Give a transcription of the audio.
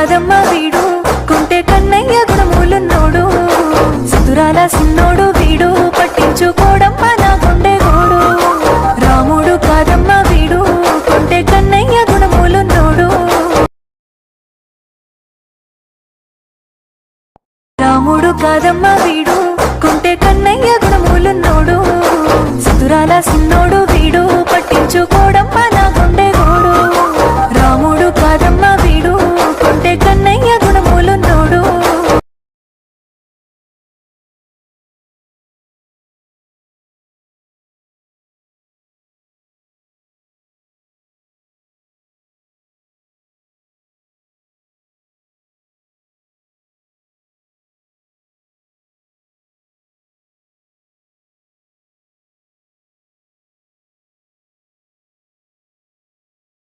కాదమ్మ వీడు కొంటే కన్నయ్య గుణములున్నోడు సుతురాల సిన్నోడు వీడు పట్టించుకోడమ్మ నా గుండె గోడు రాముడు కాదమ్మ వీడు కొంటే కన్నయ్య గుణములున్నోడు రాముడు కాదమ్మ వీడు కొంటే కన్నయ్య గుణములున్నోడు సుతురాల సిన్నోడు